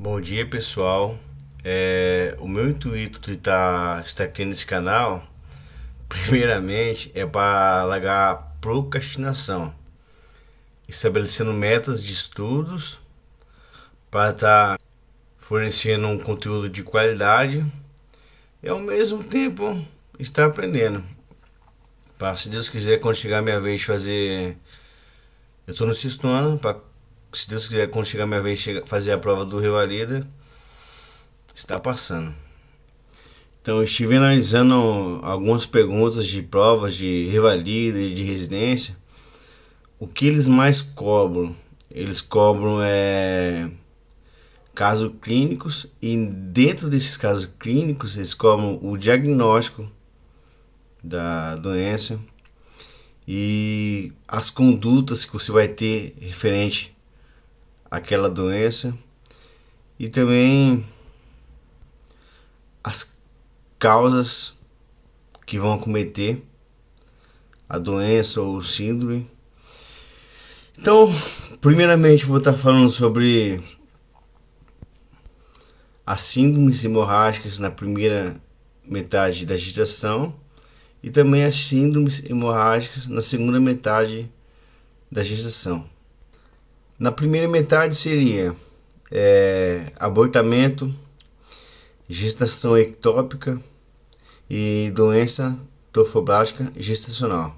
Bom dia, pessoal. O meu intuito de estar aqui nesse canal, primeiramente, é para largar a procrastinação, estabelecendo metas de estudos para estar fornecendo um conteúdo de qualidade e ao mesmo tempo estar aprendendo. Para, se Deus quiser, quando chegar a minha vez de fazer. Eu estou no sexto ano, para, se Deus quiser, quando chegar a minha vez de fazer a prova do Revalida, está passando. Então, eu estive analisando algumas perguntas de provas de revalida e de residência. O que eles mais cobram? Eles cobram casos clínicos, e dentro desses casos clínicos eles cobram o diagnóstico da doença e as condutas que você vai ter referente àquela doença e também as causas que vão acometer a doença ou o síndrome. Então, primeiramente vou estar falando sobre as síndromes hemorrágicas na primeira metade da gestação e também as síndromes hemorrágicas na segunda metade da gestação. Na primeira metade seria abortamento, gestação ectópica e doença trofoblástica gestacional.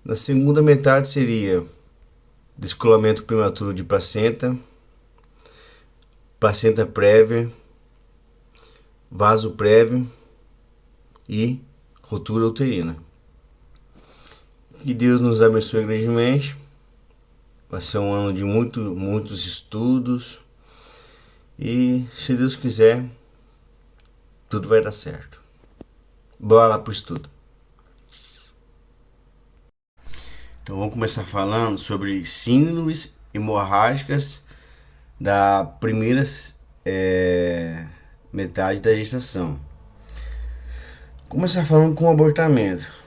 Na segunda metade seria descolamento prematuro de placenta, placenta prévia, vaso prévio e ruptura uterina. Que Deus nos abençoe grandemente. Vai ser um ano de muitos estudos e, se Deus quiser, tudo vai dar certo. Bora lá pro estudo. Então vamos começar falando sobre síndromes hemorrágicas da primeira metade da gestação. Começar falando com abortamento.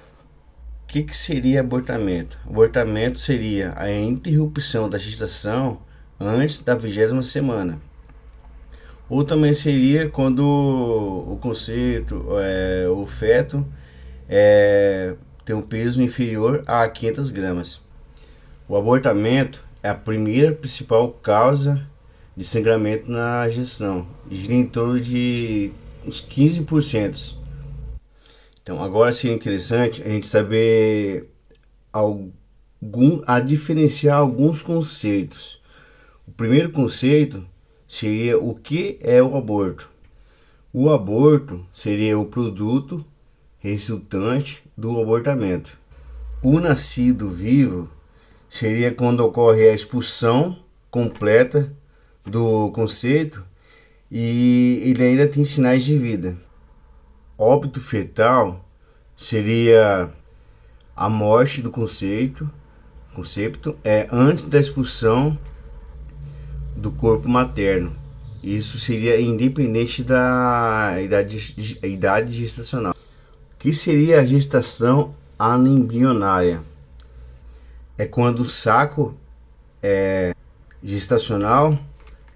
O que seria abortamento? Abortamento seria a interrupção da gestação antes da 20ª semana. Ou também seria quando o conceito, o feto tem um peso inferior a 500 gramas. O abortamento é a primeira principal causa de sangramento na gestação, gira em torno de uns 15%. Então, agora seria interessante a gente saber diferenciar alguns conceitos. O primeiro conceito seria o que é o aborto. O aborto seria o produto resultante do abortamento. O nascido vivo seria quando ocorre a expulsão completa do conceito e ele ainda tem sinais de vida. Óbito fetal seria a morte do concepto antes da expulsão do corpo materno. Isso seria independente da idade gestacional. O que seria a gestação anembrionária? É quando o saco gestacional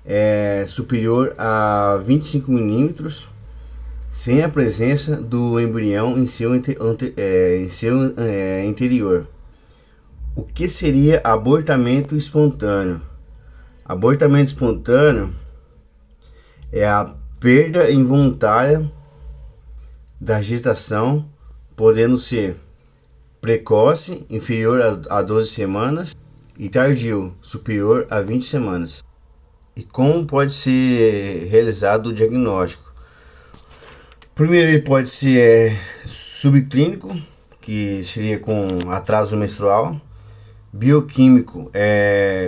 é superior a 25 milímetros, sem a presença do embrião em seu interior. O que seria abortamento espontâneo? Abortamento espontâneo é a perda involuntária da gestação, podendo ser precoce, inferior a 12 semanas, e tardio, superior a 20 semanas. E como pode ser realizado o diagnóstico? Primeiro, ele pode ser subclínico, que seria com atraso menstrual. Bioquímico,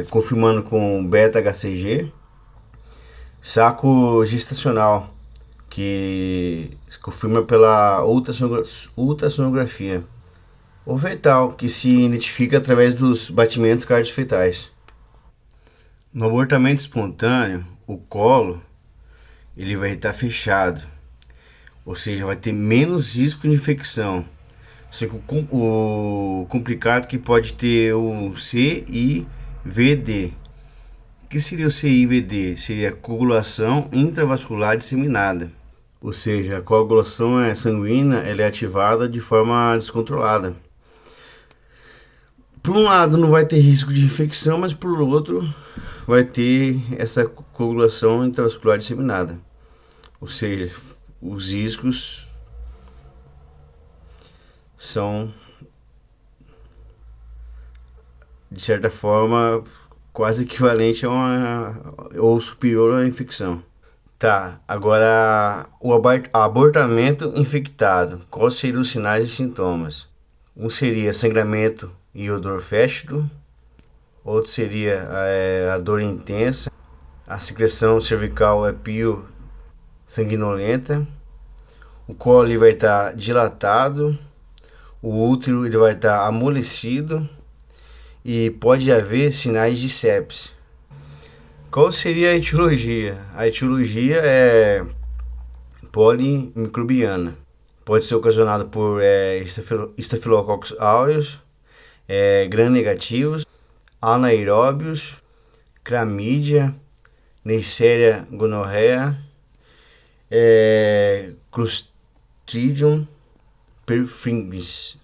confirmando com beta-HCG. Saco gestacional, que se confirma pela ultrassonografia. Ou fetal, que se identifica através dos batimentos cardiofetais. No abortamento espontâneo, o colo ele vai estar fechado, ou seja, vai ter menos risco de infecção. Só que o complicado é que pode ter o CIVD, que seria o CIVD? Seria coagulação intravascular disseminada. Ou seja, a coagulação sanguínea ela é ativada de forma descontrolada. Por um lado não vai ter risco de infecção, mas por outro vai ter essa coagulação intravascular disseminada. Ou seja, os riscos são, de certa forma, quase equivalente a ou superior à infecção. Tá, agora o abortamento infectado. Quais seriam os sinais e sintomas? Um seria sangramento e odor fétido. Outro seria a dor intensa. A secreção cervical é pio sanguinolenta. O colo ele vai estar dilatado. O útero ele vai estar amolecido. E pode haver sinais de sepse. Qual seria a etiologia? A etiologia é polimicrobiana. Pode ser ocasionado por Staphylococcus aureus, gram-negativos, anaeróbios, clamídia, Neisseria gonorrhea, Clostridium perfringens.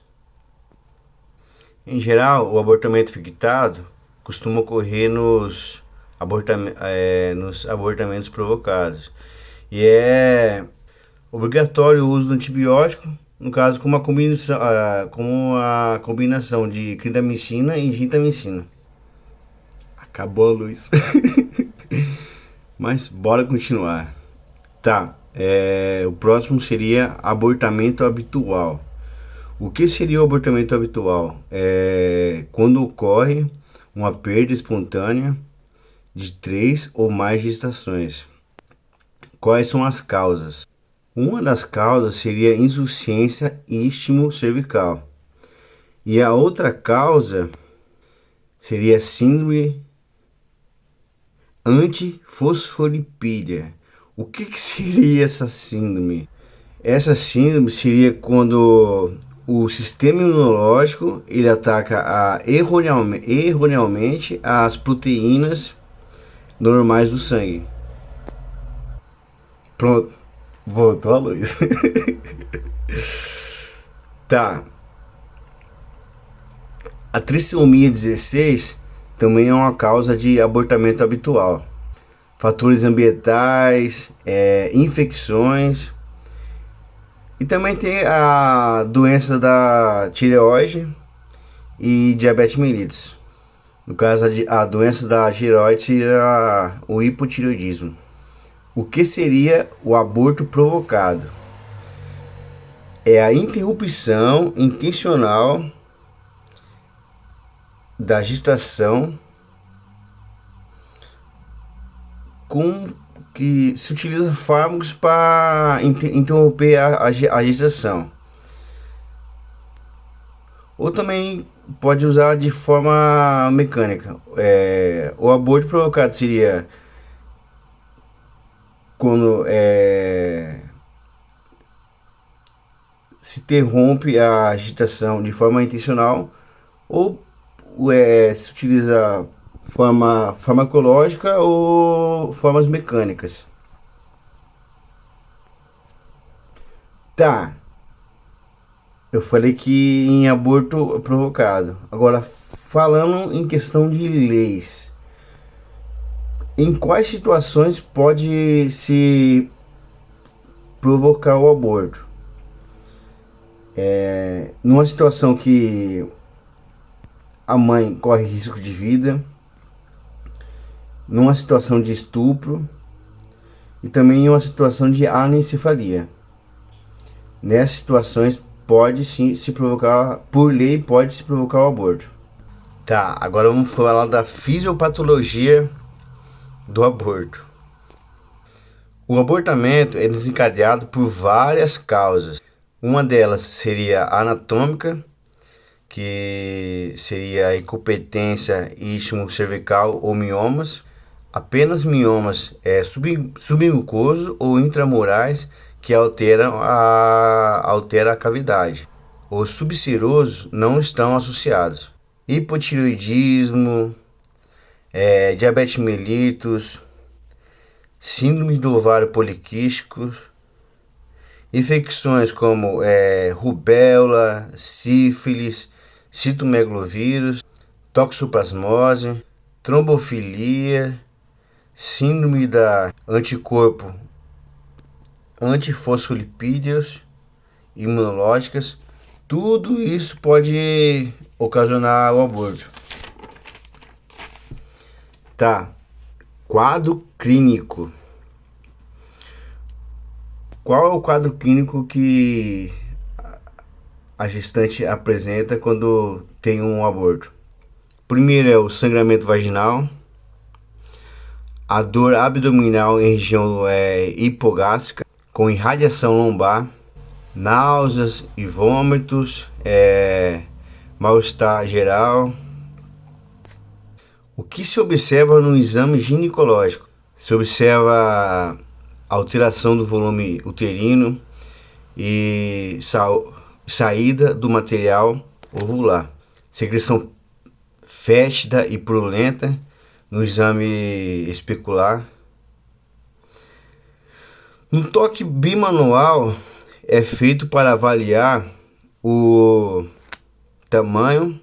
Em geral, o abortamento infectado costuma ocorrer nos abortamentos provocados. E é obrigatório o uso do antibiótico, no caso com a combinação de clindamicina e gentamicina. Acabou a luz. Mas bora continuar. Tá, o próximo seria abortamento habitual. O que seria o abortamento habitual? Quando ocorre uma perda espontânea de 3 ou mais gestações. Quais são as causas? Uma das causas seria insuficiência istmo-cervical. E a outra causa seria síndrome antifosfolipídia. O que seria essa síndrome? Essa síndrome seria quando o sistema imunológico ele ataca erroneamente as proteínas normais do sangue. Pronto, voltou a luz. Tá. A trissomia 16 também é uma causa de abortamento habitual. Fatores ambientais, infecções. E também tem a doença da tireoide e diabetes mellitus. No caso, a doença da tireoide seria o hipotireoidismo. O que seria o aborto provocado? É a interrupção intencional da gestação com que se utiliza fármacos para interromper a gestação. Ou também pode usar de forma mecânica. O aborto provocado seria quando se interrompe a gestação de forma intencional, ou se utiliza forma farmacológica ou formas mecânicas. Tá. Eu falei que em aborto provocado. Agora, falando em questão de leis, em quais situações pode se provocar o aborto? Numa situação que a mãe corre risco de vida, numa situação de estupro e também em uma situação de anencefalia. Nessas situações pode sim se provocar, por lei pode se provocar o aborto. Tá, agora vamos falar da fisiopatologia do aborto. O abortamento é desencadeado por várias causas. Uma delas seria anatômica, que seria a incompetência istmo-cervical ou miomas. Apenas miomas submucoso ou intramurais que alteram a cavidade. Os subserosos não estão associados. Hipotireoidismo, diabetes mellitus, síndrome do ovário poliquístico, infecções como rubéola, sífilis, citomegalovírus, toxoplasmose, trombofilia, síndrome da anticorpo antifosfolipídios imunológicas. Tudo isso pode ocasionar o aborto. Tá. Quadro clínico. Qual é o quadro clínico que a gestante apresenta quando tem um aborto? Primeiro é o sangramento vaginal, a dor abdominal em região hipogástrica, com irradiação lombar, náuseas e vômitos, mal-estar geral. O que se observa no exame ginecológico? Se observa alteração do volume uterino e saída do material ovular, secreção fétida e purulenta no exame especular. No toque bimanual é feito para avaliar o tamanho.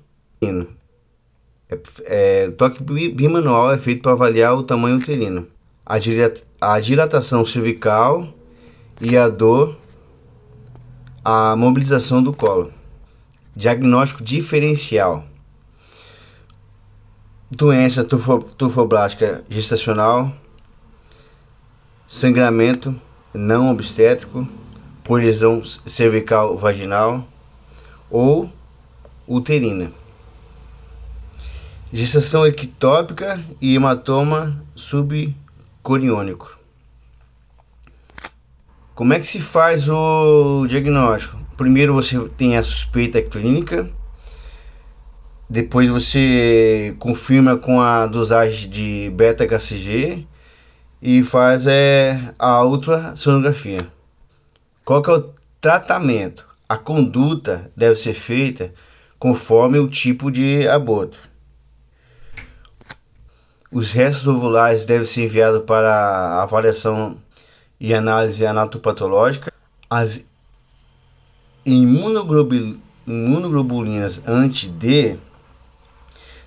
Toque bimanual é feito para avaliar o tamanho uterino, a dilatação cervical e a dor, a mobilização do colo. Diagnóstico diferencial: doença turfoblástica gestacional, sangramento não obstétrico por lesão cervical vaginal ou uterina, gestação ectópica e hematoma subcoriônico. Como é que se faz o diagnóstico? Primeiro você tem a suspeita clínica, depois você confirma com a dosagem de beta-HCG e faz a ultrassonografia. Qual que é o tratamento? A conduta deve ser feita conforme o tipo de aborto. Os restos ovulares devem ser enviados para avaliação e análise anatopatológica. As imunoglobulinas anti-D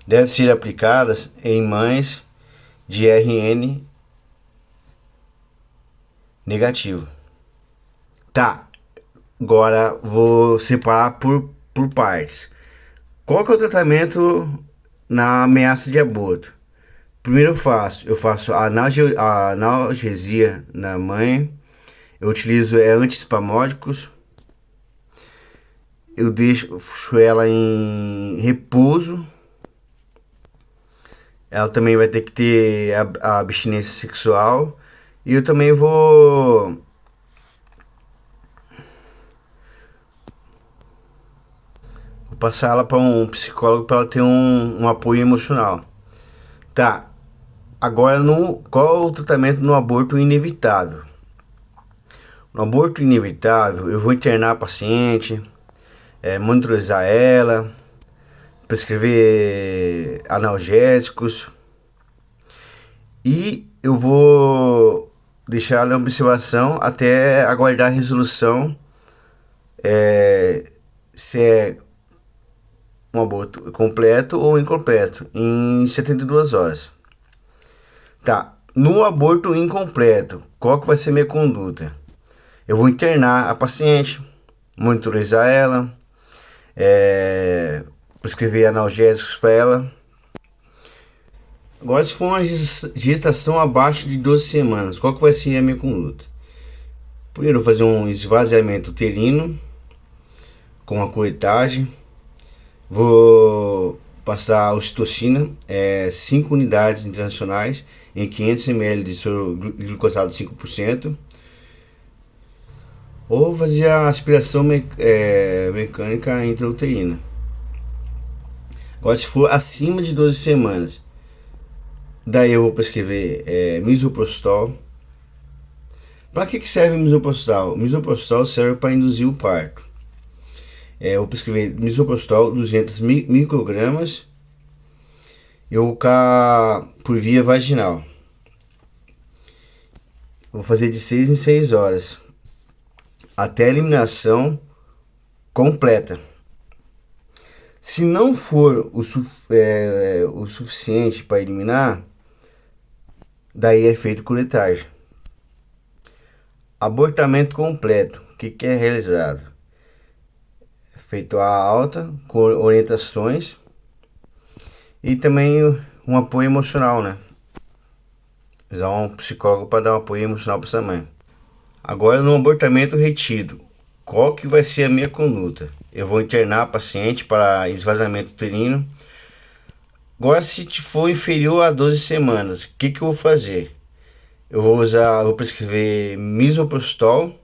devem ser aplicadas em mães de RN negativo. Tá, agora vou separar por partes. Qual que é o tratamento na ameaça de aborto? Primeiro eu faço a analgesia na mãe, eu utilizo antiespasmódicos, eu deixo ela em repouso, ela também vai ter que ter a abstinência sexual, e eu também vou passar ela para um psicólogo para ela ter um apoio emocional. Tá. Agora, qual é o tratamento no aborto inevitável? No aborto inevitável, eu vou internar a paciente, monitorizar ela, prescrever analgésicos e eu vou deixar ela em observação até aguardar a resolução se é um aborto completo ou incompleto em 72 horas. Tá, no aborto incompleto, qual que vai ser minha conduta? Eu vou internar a paciente, monitorizar ela, prescrever analgésicos para ela. Agora, se for uma gestação abaixo de 12 semanas, qual que vai ser a minha conduta? Primeiro, eu vou fazer um esvaziamento uterino com a curetagem. Vou passar ocitocina, 5 unidades internacionais em 500 ml de soro glicosado 5%. Ou fazer a aspiração mecânica intrauterina. Agora, se for acima de 12 semanas, daí eu vou prescrever misoprostol. Para que serve o misoprostol? O misoprostol serve para induzir o parto. Eu vou prescrever misoprostol 200 microgramas Eu vou colocar por via vaginal. Vou fazer de 6 em 6 horas, até a eliminação completa. Se não for o suficiente para eliminar, daí é feito curetagem. Abortamento completo. O que é realizado? É feito a alta com orientações e também um apoio emocional, né? Usar um psicólogo para dar um apoio emocional para essa mãe. Agora, no abortamento retido, qual que vai ser a minha conduta? Eu vou internar a paciente para esvaziamento uterino. Agora, se for inferior a 12 semanas, o que eu vou fazer? Vou prescrever misoprostol,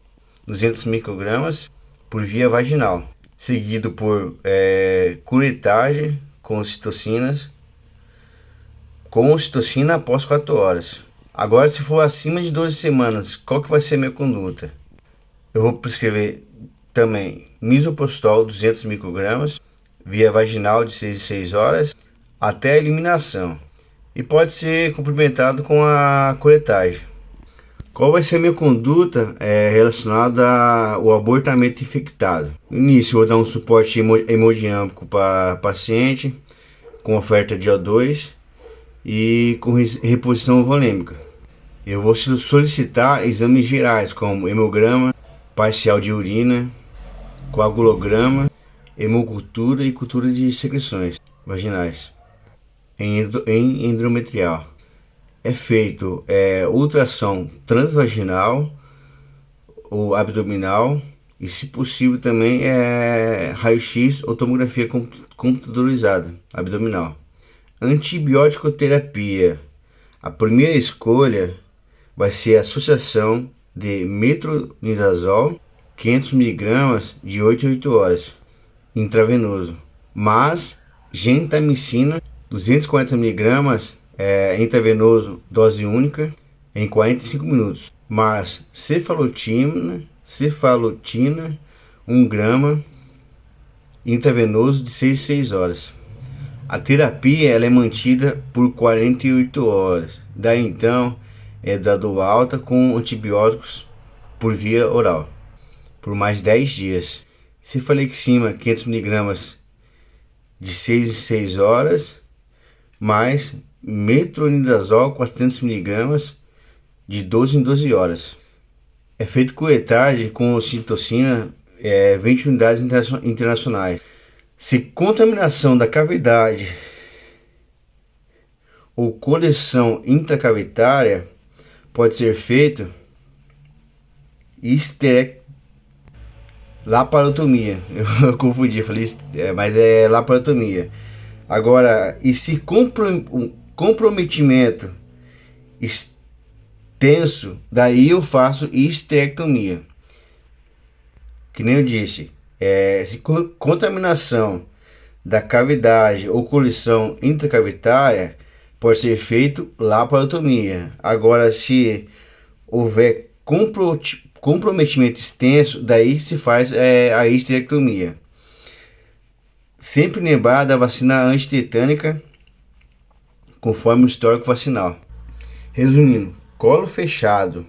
200 microgramas, por via vaginal, seguido por curetagem com ocitocina após 4 horas. Agora, se for acima de 12 semanas, qual que vai ser a minha conduta? Eu vou prescrever também misoprostol 200 microgramas, via vaginal de 6 em 6 horas, até a eliminação. E pode ser complementado com a curetagem. Qual vai ser a minha conduta relacionada ao abortamento infectado? No início, eu vou dar um suporte hemodinâmico para a paciente, com oferta de O2 e com reposição volêmica. Eu vou solicitar exames gerais, como hemograma, parcial de urina, coagulograma, hemocultura e cultura de secreções vaginais em endometrial. É feito ultrassom transvaginal ou abdominal e, se possível, também raio-x ou tomografia computadorizada abdominal. Antibiótico terapia. A primeira escolha vai ser a associação de metronidazol 500 mg de 8 em 8 horas intravenoso, mas gentamicina 240 mg intravenoso dose única em 45 minutos, mas cefalotina 1 grama intravenoso de 6 em 6 horas. A terapia ela é mantida por 48 horas. Daí então é dado alta com antibióticos por via oral por mais 10 dias. Cefalexima 500 mg de 6 em 6 horas, mais metronidazol 400 mg de 12 em 12 horas. É feito curetagem com ocitocina 20 unidades internacionais. Se contaminação da cavidade ou coleção intracavitária, pode ser feito laparotomia. Eu confundi, falei, mas é laparotomia. Agora, e se comprometimento extenso, daí eu faço histerectomia. Que nem eu disse, se contaminação da cavidade ou colisão intracavitária, pode ser feito laparotomia. Agora, se houver comprometimento extenso, daí se faz a histerectomia. Sempre lembrar da vacina antitetânica conforme o histórico vacinal. Resumindo, colo fechado,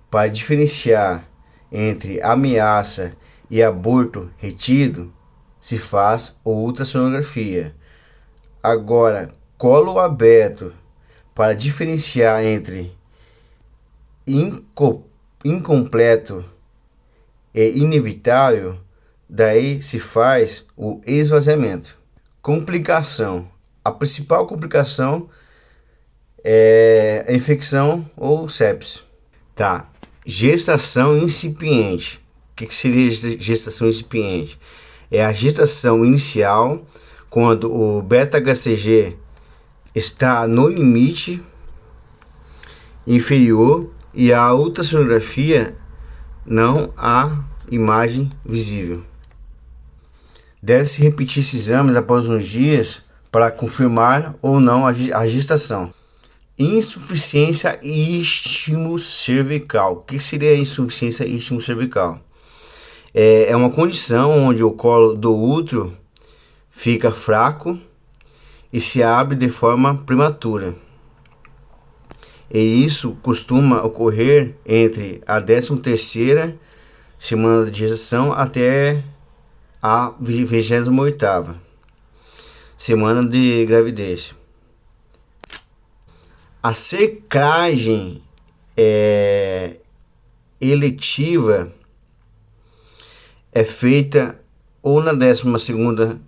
para diferenciar entre ameaça e aborto retido, se faz ultrassonografia. Agora, colo aberto, para diferenciar entre incompleto e inevitável, daí se faz o esvaziamento. Complicação. A principal complicação é a infecção ou sepsis. Tá. Gestação incipiente. O que seria gestação incipiente? É a gestação inicial, quando o beta-HCG está no limite inferior e a ultrassonografia não há imagem visível. Deve-se repetir esses exames após uns dias para confirmar ou não a gestação. Insuficiência istmo-cervical. O que seria insuficiência istmo-cervical? É uma condição onde o colo do útero fica fraco e se abre de forma prematura. E isso costuma ocorrer entre a 13ª semana de gestação até a 28ª semana de gravidez. A secagem eletiva é feita ou na 12ª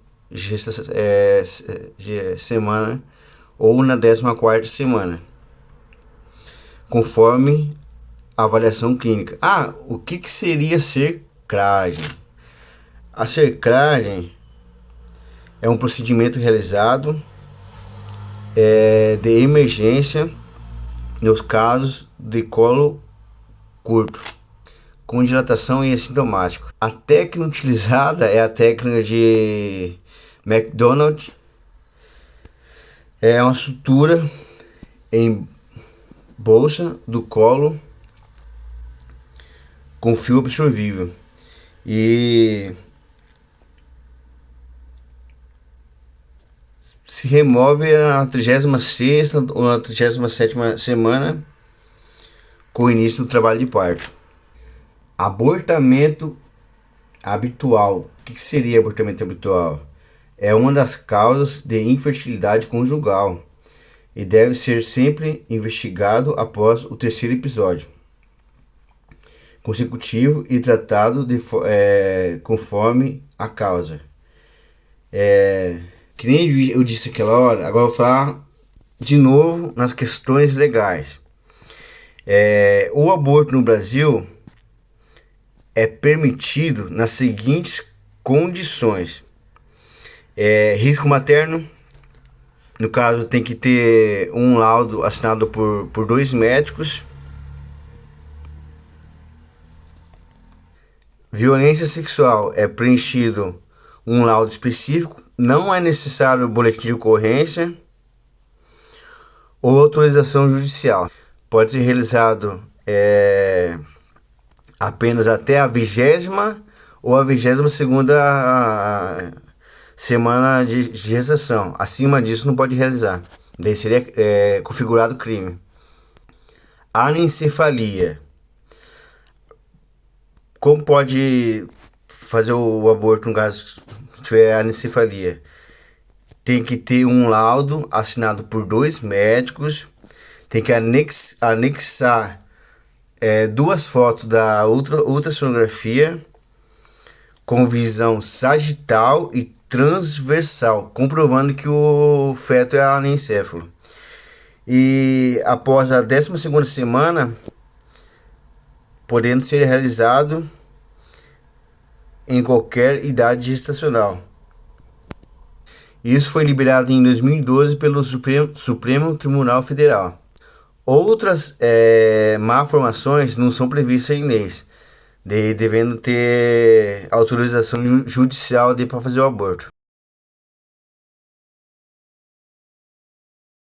semana ou na 14ª semana, conforme a avaliação clínica. O que seria secagem? A secagem é um procedimento realizado de emergência nos casos de colo curto, com dilatação e assintomático. A técnica utilizada é a técnica de McDonald. É uma sutura em bolsa do colo com fio absorvível e se remove na 36ª ou na 37ª semana com o início do trabalho de parto. Abortamento habitual. O que seria abortamento habitual? É uma das causas de infertilidade conjugal e deve ser sempre investigado após o 3º episódio consecutivo e tratado conforme a causa. Que nem eu disse aquela hora, agora eu vou falar de novo nas questões legais. O aborto no Brasil é permitido nas seguintes condições: risco materno, no caso tem que ter um laudo assinado por 2 médicos. Violência sexual, é preenchido um laudo específico, não é necessário boletim de ocorrência ou autorização judicial. Pode ser realizado apenas até a 20ª ou a 22ª semana de gestação. Acima disso não pode realizar. Daí seria configurado crime. Anencefalia. Como pode fazer o aborto no caso que tiver anencefalia? Tem que ter um laudo assinado por 2 médicos. Tem que anexar 2 fotos da ultrassonografia com visão sagital e transversal, comprovando que o feto é anencefalo. E após a 12ª semana, podendo ser realizado em qualquer idade gestacional. Isso foi liberado em 2012 pelo Supremo Tribunal Federal. Outras malformações não são previstas em leis, devendo ter autorização judicial para fazer o aborto.